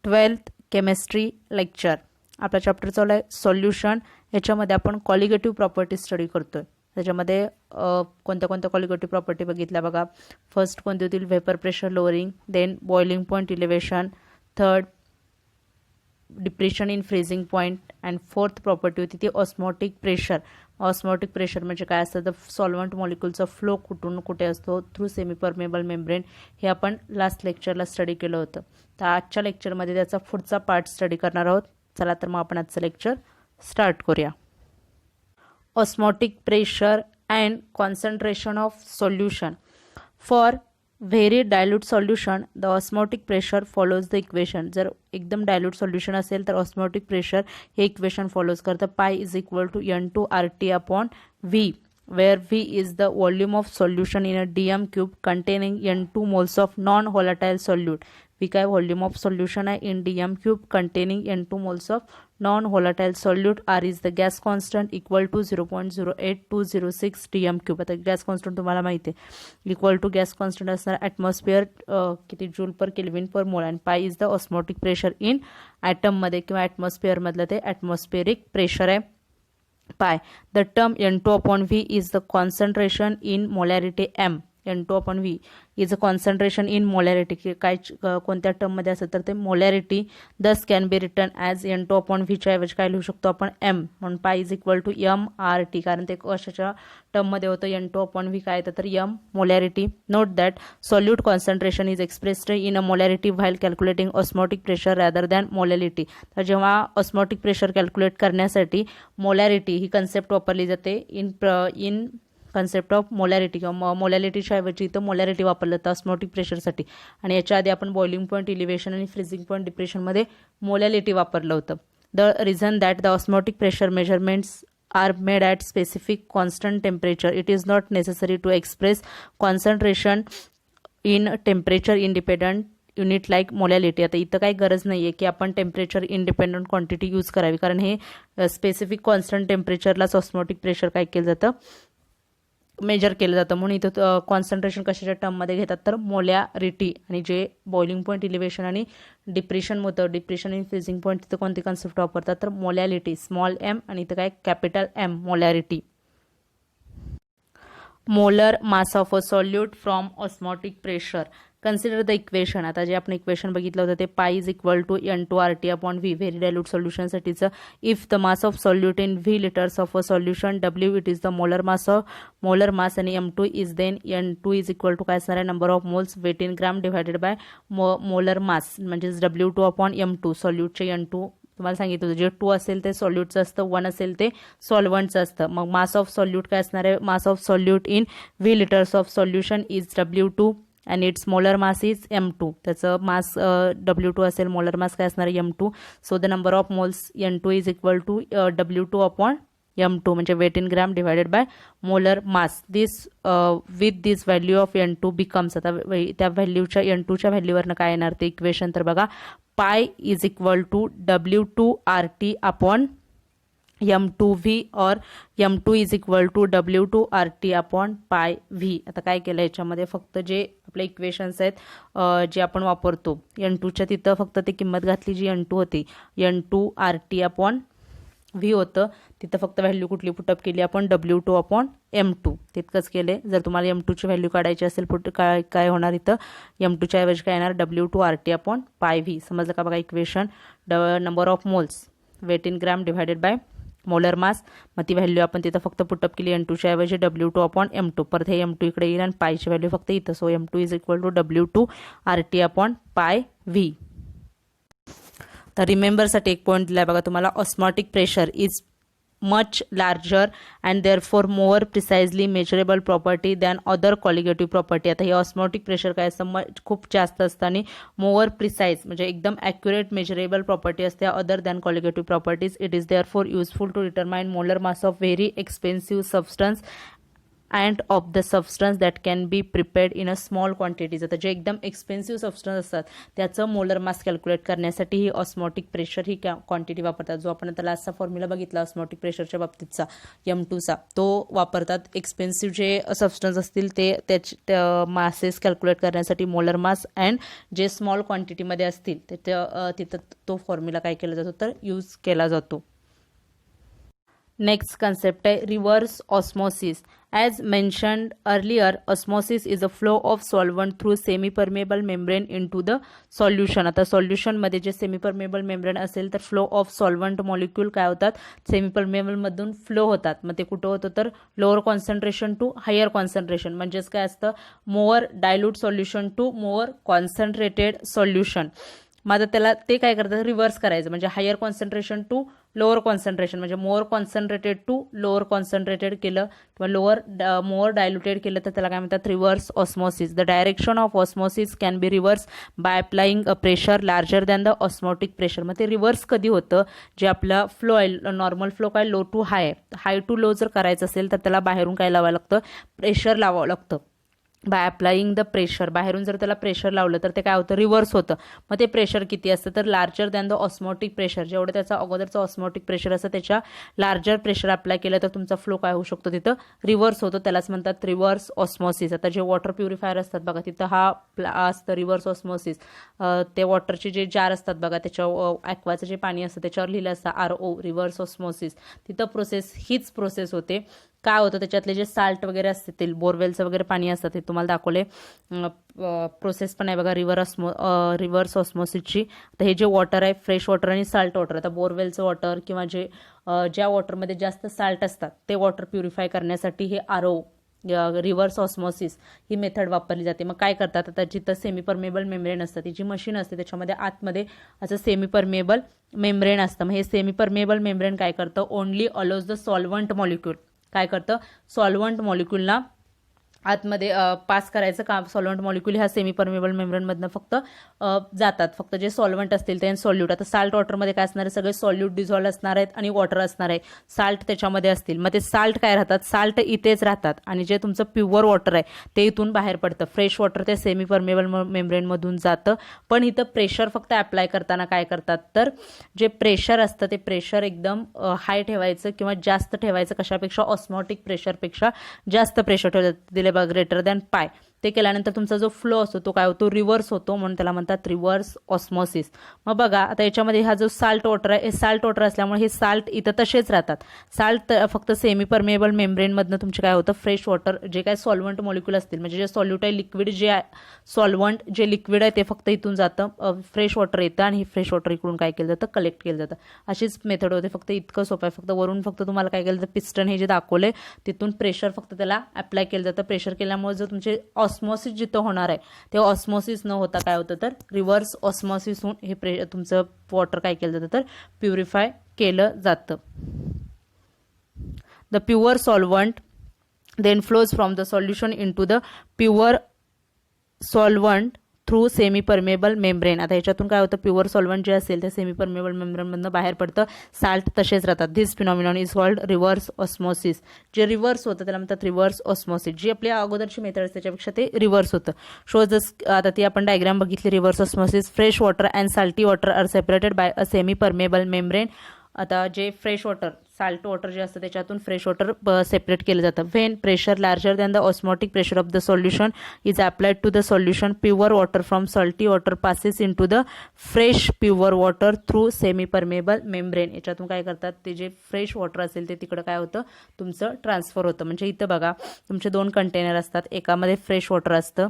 12th chemistry lecture. आपला chapter चालू आहे सॉल्युशन. याच्यामध्ये आपण कॉलिगेटिव्ह प्रॉपर्टी स्टडी करतोय. त्याच्यामध्ये कोणत्या कोणत्या कॉलिगेटिव्ह प्रॉपर्टी बघितल्या बघा. फर्स्ट कोणती होतील, vapour pressure lowering, then boiling point elevation, third depression in freezing point, and fourth property होती ती ऑस्मोटिक प्रेशर. ऑस्मोटिक प्रेशर म्हणजे काय असतं, तर सॉल्वंट मॉलिक्युलचा फ्लो कुठून कुठे असतो, थ्रू सेमी परमेबल मेम्ब्रेन. हे आपण लास्ट लेक्चरला स्टडी केलं होतं. तर आजच्या लेक्चरमध्ये त्याचा पुढचा पार्ट स्टडी करणार आहोत. चला तर मग आपण आजचं लेक्चर स्टार्ट करूया. Osmotic pressure and concentration of solution. For very dilute solution the osmotic pressure follows the equation. जर एकदम डायल्यूट सोल्युशन असेल तर ऑस्मोटिक प्रेशर हे इक्वेशन फॉलोज करतं. Pi is equal to N2RT upon V, where V is the volume of solution in a dm cube containing N2 moles of non-volatile solute. V काय volume of solution आहे in dm cube containing N2 moles of non-volatile solute. R is the gas constant equal to 0.08206 dm cube. आता gas constant तुम्हाला माहिती आहे, equal to gas constant असणार atmosphere किती joule per kelvin per mole, आणि pi is the osmotic pressure in ॲटममध्ये किंवा ॲटमॉस्फिअरमधलं ते ॲटमॉस्फिअरिक प्रेशर आहे pi. The term N2 upon V is the concentration in molarity M. N2 upon V is a concentration in molarity. काय कोणत्या टर्ममध्ये असेल तर ते मोलॅरिटी. दस can be return as N2 upon V च्या ऐवजी काय लिहू शकतो आपण M, म्हणून पाय इज इक्वल टू MRT, कारण ते कशाच्या टर्ममध्ये होतं, N2 upon V काय येतं तर M molarity. Note that solute concentration is expressed in a molarity while calculating osmotic pressure rather than molarity. तर जेव्हा ऑस्मोटिक प्रेशर कॅल्क्युलेट करण्यासाठी मोलॅरिटी ही कन्सेप्ट वापरली जाते इन कन्सेप्ट ऑफ मोलॅरिटी किंवा मोलॅरिटीच्या ऐवजी इथं मोलॅरिटी वापरलं जातं ऑस्मोटिक प्रेशरसाठी. आणि याच्या आधी आपण बॉइलिंग पॉईंट इलिव्हेशन आणि फ्रीजिंग पॉईंट डिप्रेशनमध्ये मोलॅरिटी वापरलं होतं. The reason that the osmotic pressure measurements are made at specific constant temperature, it is not necessary to express concentration in temperature independent unit like molality. आता इथं काही गरज नाही आहे की आपण टेम्परेचर इंडिपेंडंट क्वांटिटी यूज करावी, कारण हे स्पेसिफिक कॉन्स्टंट टेम्परेचरलाच ऑस्मोटिक प्रेशर काय केलं जातं, मेजर केलं जातं. म्हणून इथं कॉन्सन्ट्रेशन कशाच्या टर्ममध्ये घेतात तर मोलॅरिटी. आणि जे बॉइलिंग पॉईंट इलिव्हेशन आणि डिप्रेशन होतं, डिप्रेशन इन फ्रीजिंग पॉईंट, तिथं कोणती कन्सेप्ट वापरतात तर मोलॅलिटी स्मॉल m, आणि इथं काय capital M molarity. Molar mass of a solute from osmotic pressure. Consider the equation. आता जे आपण इक्वेशन बघितलं होतं ते pi is equal to N2RT upon V, very dilute सोल्युशनसाठीचं. If the mass of solute in V litres of a solution, W it is the molar mass आणि M2 is then N2 is equal to काय असणार आहे, number of moles weight in gram divided by molar मास, म्हणजेच W2 upon M2. सॉल्यूटचे N2 तुम्हाला सांगितलं होतं, जे 2 असेल ते सॉल्यूटचं असतं, 1 असेल ते सॉल्वंटचं असतं. मग मास ऑफ सॉल्यूट काय असणार आहे, मास of solute in V litres of solution is W2 and its molar mass is M2. त्याचं मास W2 असेल, मोलर मास काय असणार M2. So the number of moles N2 is equal to W2 upon M2, म्हणजे weight in gram divided by molar mass. This with this value of N2 becomes. आता त्या व्हॅल्यूच्या N2च्या व्हॅल्यूवरनं काय येणार ते इक्वेशन तर बघा, पाय is equal to W2RT upon M2V और M2 is equal to W2RT upon pi V. आता काय केलं याच्यामध्ये, फक्त जे आपले इक्वेशन्स आहेत जे आपण वापरतो N2च्या, तिथं फक्त ती किंमत घातली जी N2 होती, N2RT अपॉन V होतं, तिथं फक्त व्हॅल्यू कुठली पुटअप केली आपण, W2 अपॉन M2, तितकंच केले. जर तुम्हाला M2ची व्हॅल्यू काढायची असेल काय होणार इथं, M2च्या ऐवजी काय येणार, W2RT अपॉन पाय V. समजलं का बघा equation. Number of moles weight in gram divided by molar mass, मग ती व्हॅल्यू आपण तिथं फक्त पुटअप केली N2च्या ऐवजी W2 अपॉन M2. परत हे M2 इकडे येईल आणि पायची व्हॅल्यू फक्त इथं. So M2 is equal to W2RT upon pi V. तर रिमेंबरसाठी एक पॉईंट दिला बघा तुम्हाला, osmotic pressure is much larger and therefore more precisely measurable property than other colligative property. आता हे ऑस्मोटिक प्रेशर काय असतं, खूप जास्त असतं आणि मोर प्रिसाइज म्हणजे एकदम ॲक्युरेट मेजरेबल प्रॉपर्टी असते other than colligative properties. It is therefore useful to determine molar mass of very expensive substance and of the substance that can be prepared in a small quantities. आता जे एकदम expensive substance असतात त्याचं molar mass calculate करण्यासाठी ही osmotic pressure ही quantity वापरतात. जो आपण आता लास्टचा फॉर्म्युला बघितला ऑस्मॉटिक प्रेशरच्या बाबतीतचा M2चा तो वापरतात. एक्सपेन्सिव्ह जे सबस्टन्स असतील ते त्याचे मासेस कॅल्क्युलेट करण्यासाठी मोलर मास अँड जे स्मॉल क्वांटिटीमध्ये असतील तिथं तो फॉर्म्युला काय केला जातो तर यूज केला जातो. नेक्स्ट कन्सेप्ट आहे reverse osmosis. As mentioned earlier, osmosis is a flow of solvent through semi permeable membrane in to the solution. आता सॉल्युशनमध्ये जे सेमी परमेबल मेम्ब्रेन असेल तर फ्लो ऑफ सॉल्वंट मॉलिक्यूल काय होतात सेमी परमेबलमधून फ्लो होतात. मग ते कुठं होतं तर lower concentration to higher concentration. म्हणजेच काय असतं more dilute solution to more concentrated solution. मग आता त्याला ते काय करतात रिव्हर्स करायचं. म्हणजे higher concentration to lower concentration म्हणजे more concentrated to lower concentrated केलं किंवा मोअर डायल्युटेड केलं तर त्याला काय म्हणतात reverse osmosis. The direction of osmosis can be reverse by applying a pressure larger than the osmotic pressure. मग ते रिव्हर्स कधी होतं जे आपला फ्लो आहे नॉर्मल फ्लो काय low to high to low जर करायचं असेल तर त्याला बाहेरून काय लावावं लागतं प्रेशर लावावं लागतं. बाय अप्लाइंग द प्रेशर बाहेरून जर त्याला प्रेशर लावलं तर ते काय होतं रिव्हर्स होतं. मग ते प्रेशर किती असतं तर larger than the osmotic pressure. जेवढं त्याचा अगोदरचं ऑस्मोटिक प्रेशर असतं त्याच्या लार्जर प्रेशर अप्लाय केलं तर तुमचा फ्लो काय होऊ शकतो तिथं रिव्हर्स होतो. त्यालाच म्हणतात रिव्हर्स ऑस्मोसिस. आता जे वॉटर प्युरिफायर असतात बघा तिथं हा असतं रिव्हर्स ऑस्मोसिस. ते वॉटरचे जे जार असतात बघा त्याच्या ॲक्वाचं जे पाणी असतं त्याच्यावर लिहिलं असतं RO रिव्हर्स ऑस्मोसिस. तिथं हीच प्रोसेस होते. काय होतं त्याच्यातले जे साल्ट वगैरे असतील बोरवेलचं वगैरे पाणी असतं ते तुम्हाला दाखवले प्रोसेस पण आहे बघा रिव्हर्स ऑस्मोसिसची. तर हे जे वॉटर आहे फ्रेश वॉटर आणि साल्ट वॉटर. आता बोरवेलचं वॉटर किंवा ज्या वॉटरमध्ये जास्त साल्ट असतात ते वॉटर प्युरिफाय करण्यासाठी हे RO रिव्हर्स ऑस्मोसिस ही मेथड वापरली जाते. मग काय करतात आता जिथं सेमी परमेबल मेम्ब्रेन असतं ती जी मशीन असते त्याच्यामध्ये आतमध्ये असं सेमी परमेबल मेम्ब्रेन असतं. मग हे सेमी परमेबल मेम्ब्रेन काय करतं only allows the solvent molecule काय करतं सॉल्वंट मॉलिक्यूलला आतमध्ये पास करायचं काम. सॉल्वंट मॉलिक्यूल ह्या सेमी परमेबल मेम्ब्रेनमधनं फक्त जातात. फक्त जे सॉल्वंट असतील ते सॉल्यूट. आता साल्ट वॉटरमध्ये काय असणार आहे सगळे सॉल्यूट डिझॉल्व असणार आहेत आणि वॉटर असणार आहे. साल्ट त्याच्यामध्ये असतील मग ते साल्ट काय राहतात साल्ट इथेच राहतात आणि जे तुमचं प्युअर वॉटर आहे ते इथून बाहेर पडतं. फ्रेश वॉटर ते सेमी परमेबल मेम्ब्रेनमधून जातं. पण इथं प्रेशर फक्त अप्लाय करताना काय करतात तर जे प्रेशर असतं ते प्रेशर एकदम हाय ठेवायचं किंवा जास्त ठेवायचं. कशापेक्षा ऑस्मॉटिक प्रेशरपेक्षा जास्त प्रेशर ठेवलं ग्रेटर दॅन पाय. ते केल्यानंतर तुमचा जो फ्लो असतो तो काय होतो रिव्हर्स होतो म्हणून त्याला म्हणतात रिव्हर्स ऑस्मोसिस. मग बघा आता याच्यामध्ये हा जो साल्ट वॉटर आहे हे साल्ट वॉटर असल्यामुळे हे साल्ट इथं तसेच राहतात. साल्ट फक्त सेमी परमेबल मेम्ब्रेनमधनं तुमचे काय होतं फ्रेश वॉटर जे काय सॉल्वंट मॉलिक्यूल असतील म्हणजे जे सॉल्यूट आहे लिक्विड जे आहे सॉल्वंट जे लिक्विड आहे ते फक्त इथून जातं फ्रेश वॉटर येतं आणि हे फ्रेश वॉटर इकडून काय केलं जातं कलेक्ट केलं जातं. अशीच मेथड होते. फक्त इतकं सोपं आहे. फक्त वरून फक्त तुम्हाला काय केलं जातं पिस्टन हे जे दाखवले तिथून प्रेशर फक्त त्याला अप्लाय केलं जातं. प्रेशर केल्यामुळे जर तुमचे ऑस्मोसिस जिथं होणार आहे ते ऑस्मोसिस न होता काय होतं तर रिव्हर्स ऑस्मोसिस होऊन हे तुमचं वॉटर काय केलं जातं तर प्युरिफाय केलं जातं. The pure solvent then flows from the solution into the pure solvent through semi permeable membrane. आता ह्याच्यातून काय होतं प्युअर सॉल्वंट जे असेल ते सेमी परमेबल मेम्ब्रेनमधनं बाहेर पडतं. साल्ट तसेच राहतात. This phenomenon is called reverse osmosis. जे रिव्हर्स होतं त्याला म्हणतात रिव्हर्स ऑस्मोसिस. जी आपल्या अगोदरची मेथड असते त्याच्यापेक्षा ते रिव्हर्स होतं. शोज आता ती आपण डायग्राम बघितली reverse osmosis. Fresh water and salty water are separated by a semi permeable membrane. आता जे फ्रेश वॉटर साल्ट वॉटर जे असतं त्याच्यातून फ्रेश वॉटर सेपरेट केलं जातं. When pressure larger than the osmotic pressure of the solution is applied to the solution pure water from salty water passes in to the fresh pure water through semi permeable membrane. याच्यातून काय करतात ते जे fresh water असेल ते तिकडं काय होतं तुमचं ट्रान्सफर होतं. म्हणजे इथं बघा तुमचे 2 कंटेनर असतात. एकामध्ये फ्रेश वॉटर असतं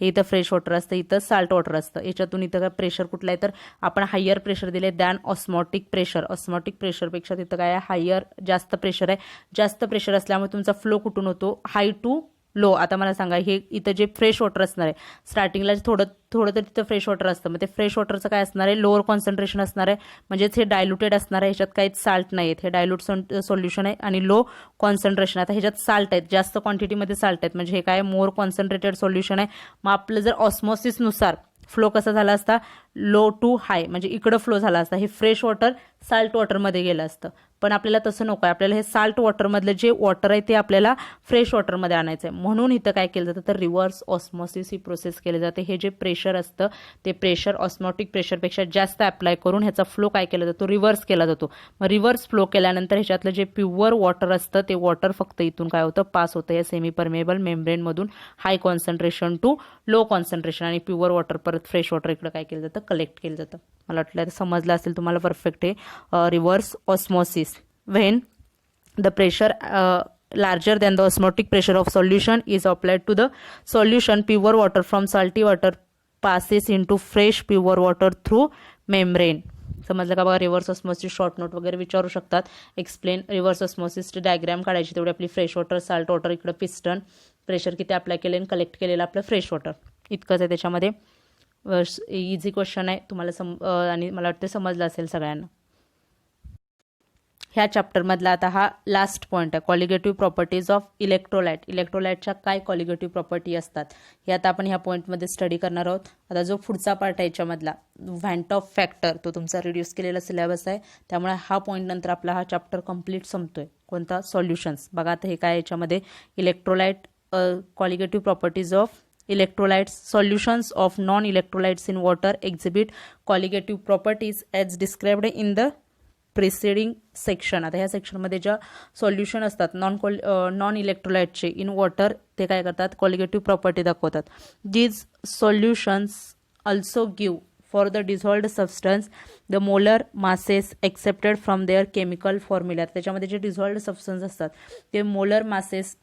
हे इथं फ्रेश वॉटर असतं इथं साल्ट वॉटर असतं. याच्यातून इथं काय प्रेशर कुठलं आहे तर आपण हायर प्रेशर दिले दॅन ऑस्मॉटिक प्रेशर. ऑस्मॉटिक प्रेशरपेक्षा तिथं काय आहे हायर जास्त प्रेशर आहे. जास्त प्रेशर असल्यामुळे तुमचा फ्लो कुठून होतो हाय टू लो. आता मला सांगा हे इथं जे फ्रेश वॉटर असणार आहे स्टार्टिंगला थोडं तर तिथं फ्रेश वॉटर असतं. मग ते फ्रेश वॉटरचं काय असणार आहे लोअर कॉन्सन्ट्रेशन असणार आहे. म्हणजेच हे डायल्युटेड असणार आहे. ह्याच्यात काहीच साल्ट नाही आहेत. हे डायल्यूट सोल्युशन आहे आणि लो कॉन्सन्ट्रेशन. आता ह्याच्यात साल्ट आहेत जास्त क्वांटिटीमध्ये साल्ट आहेत म्हणजे हे काय मोर कॉन्सन्ट्रेटेड सोल्युशन आहे. मग आपलं जर ऑस्मोसिसनुसार फ्लो कसा झाला असता लो टू हाय म्हणजे इकडं फ्लो झाला असता, हे फ्रेश वॉटर साल्ट वॉटरमध्ये गेलं असतं. पण आपल्याला तसं नको आहे, आपल्याला हे साल्ट वॉटरमधलं जे वॉटर आहे ते आपल्याला फ्रेश वॉटरमध्ये आणायचं आहे. म्हणून इथं काय केलं जातं तर रिव्हर्स ऑस्मॉसिस ही प्रोसेस केली जाते. हे जे प्रेशर असतं ते प्रेशर ऑस्मॉटिक प्रेशरपेक्षा जास्त अप्लाय करून ह्याचा फ्लो काय केला जातो, रिव्हर्स केला जातो. मग रिव्हर्स फ्लो केल्यानंतर ह्याच्यातलं जे प्युअर वॉटर असतं ते वॉटर फक्त इथून काय होतं पास होतं या सेमी परमेबल मेम्ब्रेनमधून high concentration to low concentration, आणि प्युअर वॉटर परत फ्रेश वॉटर इकडे काय केलं जातं कलेक्ट केलं जातं. मला वाटलं समजलं असेल तुम्हाला परफेक्ट आहे. Reverse osmosis when the pressure larger than the osmotic pressure of solution is applied to the solution, pure water from salty water passes into fresh pure water through membrane. समजलं का बघा. रिव्हर्स ऑस्मॉसिस शॉर्ट नोट वगैरे विचारू शकतात. Explain reverse ऑस्मॉसिसची diagram काढायची, तेवढी आपली fresh water salt water इकडे पिस्टन प्रेशर किती अप्लाय केले आणि कलेक्ट केलेलं आपलं फ्रेश वॉटर इतकंच आहे. त्याच्यामध्ये इझी क्वेश्चन आहे तुम्हाला आणि मला वाटतं समजलं असेल सगळ्यांना. ह्या चॅप्टरमधला आता हा लास्ट पॉईंट आहे, कॉलिगेटिव्ह प्रॉपर्टीज ऑफ इलेक्ट्रोलाइट. इलेक्ट्रोलाइटच्या काय कॉलिगेटिव्ह प्रॉपर्टी असतात हे आता आपण ह्या पॉईंटमध्ये स्टडी करणार आहोत. आता जो पुढचा पार्ट आहे याच्यामधला व्हॅन्ट ऑफ फॅक्टर, तो तुमचा रिड्यूस केलेला सिलेबस आहे, त्यामुळे हा पॉईंट नंतर आपला हा चॅप्टर कंप्लीट संपतोय. कोणता सॉल्युशन्स. बघा आता हे काय याच्यामध्ये electrolyte colligative properties of electrolytes. Solutions of non-electrolytes in water exhibit colligative properties as described in the preceding section. आता ह्या सेक्शनमध्ये ज्या सॉल्युशन असतात नॉन इलेक्ट्रोलाइटचे इन वॉटर ते काय करतात कॉलिगेटिव्ह प्रॉपर्टी दाखवतात. These solutions also give for the dissolved substance the molar masses accepted from their chemical formula. त्याच्यामध्ये जे डिझॉल्व्ड सबस्टन्स असतात ते मोलर मासेस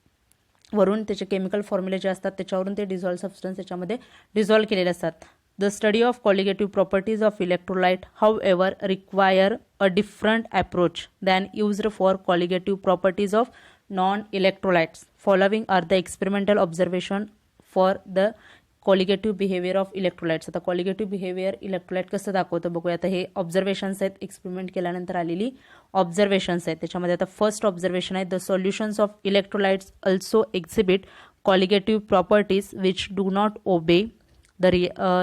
वरून त्याचे केमिकल फॉर्म्युले जे असतात त्याच्यावरून ते डिझॉल्व्ड सबस्टन्स त्याच्यामध्ये डिझॉल्व्ह केलेले असतात. The study of colligative properties of electrolyte, however, require a different approach than used for colligative properties of non-electrolytes. Following are the experimental observation for the colligative behavior of electrolytes. आता colligative behavior electrolyte कसं दाखवतं बघूया. आता हे observations आहेत, experiment केल्यानंतर आलेली observations आहेत. त्याच्यामध्ये आता फर्स्ट ऑब्झर्वेशन आहे, the solutions of electrolytes also exhibit colligative properties which do not obey the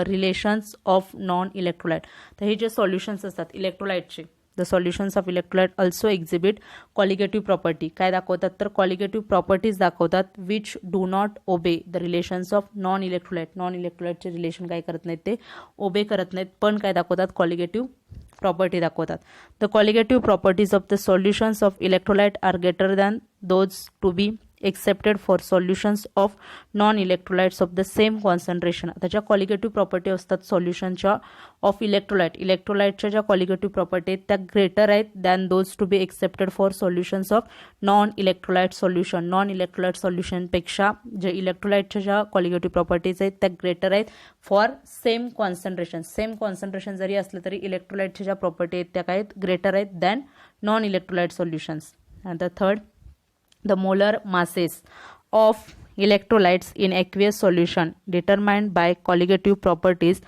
relations of non electrolyte. तर हे जे सॉल्युशन्स असतात इलेक्ट्रोलाइटचे, the solutions of electrolyte also exhibit colligative property. काय दाखवतात तर कॉलिगेटिव्ह प्रॉपर्टीज दाखवतात which do not obey the relations of non electrolyte. Non इलेक्ट्रोलाइटचे रिलेशन काय करत नाहीत ते ओबे करत नाहीत, पण काय दाखवतात कॉलिगेटिव्ह प्रॉपर्टी दाखवतात. The colligative properties of the solutions of electrolyte are greater than those to be accepted for solutions of non electrolytes of the same concentration. आता ज्या कॉलिगेटिव्ह प्रॉपर्टी असतात सॉल्युशनच्या ऑफ इलेक्ट्रोलाइटच्या ज्या कॉलिगेटिव्ह प्रॉपर्टी आहेत त्या greater आहेत than those to be accepted for solutions of non electrolyte solution. Non electrolyte सोल्युशनपेक्षा जे इलेक्ट्रोलाइटच्या ज्या कॉलिगेटिव्ह प्रॉपर्टीज आहेत त्या ग्रेटर आहेत for same concentration. Same concentration जरी असलं तरी इलेक्ट्रोलाइटच्या ज्या प्रॉपर्टी आहेत त्या काय आहेत ग्रेटर आहेत than non electrolyte solutions. And the third, the molar masses of electrolytes in aqueous solution determined by colligative properties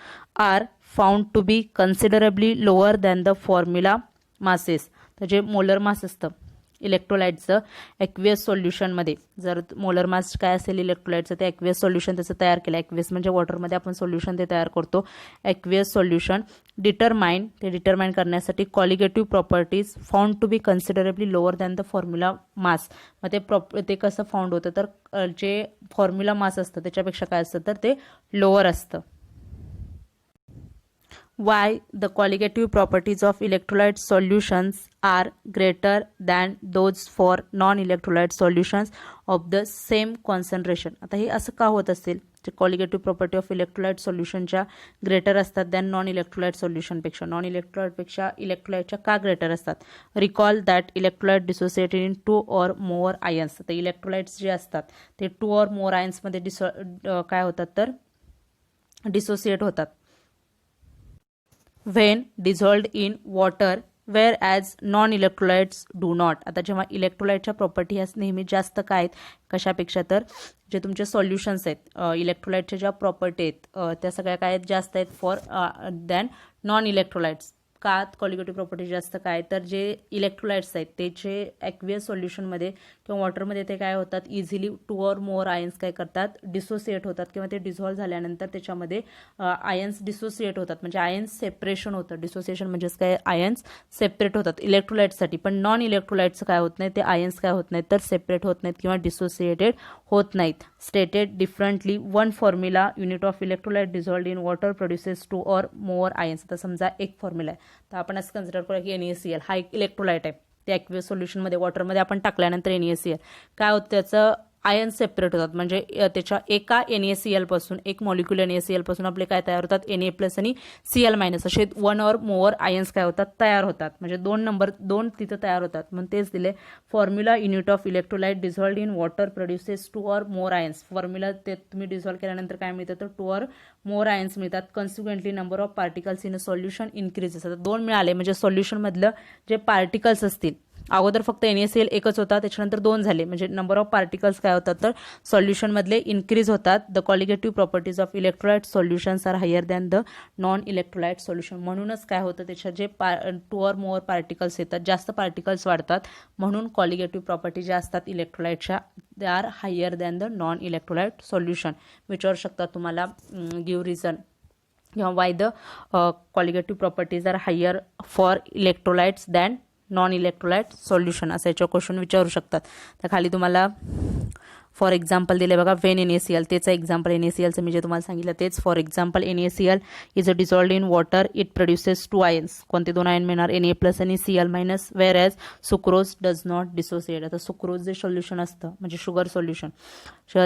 are found to be considerably lower than the formula masses. तर जे molar mass असतं इलेक्ट्रोलाइटचं aqueous सोल्युशनमध्ये, जर molar mass काय असेल इलेक्ट्रोलाइटचं ते aqueous solution त्याचं तयार केलं. ॲक्वियस म्हणजे वॉटरमध्ये आपण सोल्युशन ते तयार करतो. ॲक्वियस सोल्युशन डिटरमाइन करण्यासाठी colligative properties found to be considerably lower than the formula mass. मग ते कसं फाउंड होतं तर जे फॉर्म्युला मास असतं त्याच्यापेक्षा काय असतं तर ते लोअर असतं. Why the colligative properties of electrolyte solutions are greater than those for non-electrolyte solutions of the same concentration. आता हे असं का होत असेल, जे colligative property of electrolyte सोल्युशनच्या greater असतात दॅन नॉन इलेक्ट्रोलाइट सोल्युशनपेक्षा. नॉन इलेक्ट्रोलाइटपेक्षा इलेक्ट्रोलाइटच्या का ग्रेटर असतात. Recall that electrolyte dissociated in 2 or more ions. तर इलेक्ट्रोलाइट्स जे असतात ते 2 or more आयन्समध्ये काय होतात तर डिसोसिएट होतात. when dissolved in water whereas non-electrolytes do not. आता जेव्हा इलेक्ट्रोलाइटच्या प्रॉपर्टी ह्या नेहमी जास्त काय आहेत कशापेक्षा तर जे तुमचे सॉल्युशन्स आहेत इलेक्ट्रोलाइटच्या ज्या प्रॉपर्टी आहेत त्या सगळ्या काय आहेत जास्त आहेत फॉर दॅन नॉन इलेक्ट्रोलाइट्स. का कॉलिगेटिव्ह प्रॉपर्टी जास्त काय, तर जे इलेक्ट्रोलाइट्स आहेत त्याचे ॲक्वियस सोल्युशनमध्ये किंवा वॉटरमध्ये ते काय होतात, इझिली 2 or more आयन्स काय करतात, डिसोसिएट होतात किंवा ते डिझॉल्व्ह झाल्यानंतर त्याच्यामध्ये आयन्स डिसोसिएट होतात, म्हणजे आयन्स सेपरेशन होतं. डिसोसिएशन म्हणजेच काय, आयन्स सेपरेट होतात इलेक्ट्रोलाइट्ससाठी. पण नॉन इलेक्ट्रोलाइट्स काय होत नाही, ते आयन्स काय होत नाहीत, तर सेपरेट होत नाहीत किंवा डिसोसिएटेड होत नाहीत. Stated differently, one formula, unit of electrolyte dissolved in water produces 2 or more ions. आता समजा एक फॉर्म्युला आहे, तर आपण असं कन्सिडर करूया की NaCl हा एक इलेक्ट्रोलाइट आहे. ते ॲक्वियस सोल्युशनमध्ये वॉटरमध्ये आपण टाकल्यानंतर NaCl काय होतं, त्याचं आयन सेपरेट होतात, म्हणजे त्याच्या एका NaCl पासून, एक मॉलिक्युल NaCl पासून आपले काय तयार होतात, Na+ आणि Cl- असे 1 or more आयन्स काय होतात, तयार होतात. म्हणजे 2 तिथं तयार होतात. म्हणून तेच दिले formula, unit of electrolyte dissolved in water produces 2 or more ions. Formula ते तुम्ही डिझॉल्व्ह केल्यानंतर काय मिळतं, तर 2 or more आयन्स मिळतात. Consequently number of particles in a solution increases. आता 2 मिळाले म्हणजे सोल्युशनमधलं जे पार्टिकल्स असतील, अगोदर फक्त NaCl एकच होता, त्याच्यानंतर 2 झाले, म्हणजे नंबर ऑफ पार्टिकल्स काय होतात, तर सोल्युशनमधले इन्क्रीज होतात. The colligative properties of electrolyte solutions are higher than the non electrolyte solution. म्हणूनच काय होतं, त्याच्या जे 2 or more पार्टिकल्स येतात, जास्त पार्टिकल्स वाढतात, म्हणून कॉलिगेटिव्ह प्रॉपर्टी ज्या असतात इलेक्ट्रोलाइटच्या, they are higher than the non electrolyte solution. विचारू शकता तुम्हाला, गिव्ह रिझन किंवा why the colligative properties are higher for electrolytes than non electrolyte solution, असं याच्यावर क्वेश्चन विचारू शकतात. तर खाली तुम्हाला फॉर एक्झाम्पल दिले बघा, वेन NaCl, त्याचं एक्झाम्पल NaClचं मी जे तुम्हाला सांगितलं तेच. For example NaCl is a dissolved in water, it produces 2 ions. कोणते 2 आयन मिळणार, Na+ आणि Cl-, whereas sucrose does not dissociate. आता सुक्रोज जे सोल्युशन असतं, म्हणजे शुगर सोल्युशन,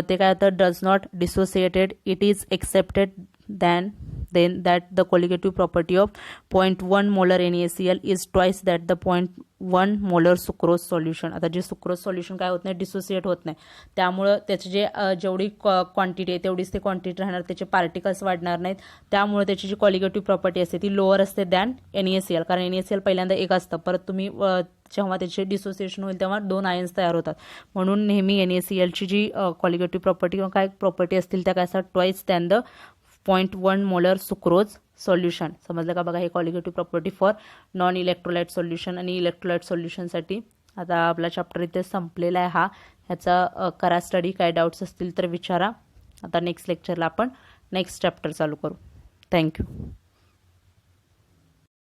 ते काय होतं, does not dissociated, it is accepted then that the colligative property of 0.1 molar NaCl is twice that the 0.1 molar sucrose solution. आता जे sucrose solution काय होत नाही, डिसोसिएट होत नाही, त्यामुळं त्याचे जे जेवढी क्वांटिटी आहे तेवढीच ते क्वांटिटी राहणार, त्याचे पार्टिकल्स वाढणार नाहीत. त्यामुळे त्याची जी कॉलिगेटिव्ह प्रॉपर्टी असते ती लोअर असते दॅन NaCl, कारण NaCl पहिल्यांदा एक असतं, परत तुम्ही जेव्हा त्याचे डिसोसिएशन होईल तेव्हा 2 आयन्स तयार होतात. म्हणून नेहमी NaClची जी कॉलिगेटिव्ह प्रॉपर्टी किंवा काय प्रॉपर्टी असतील त्या काय असतात, twice than the 0.1 molar sucrose solution. समजलं का बघा, हे colligative property for non electrolyte solution आणि इलेक्ट्रोलाइट सोल्युशनसाठी. आता आपला चॅप्टर इथे संपलेला आहे. ह्याचा करा स्टडी. काय डाऊट्स असतील तर विचारा. आता नेक्स्ट लेक्चरला आपण नेक्स्ट चॅप्टर चालू करू. थँक्यू.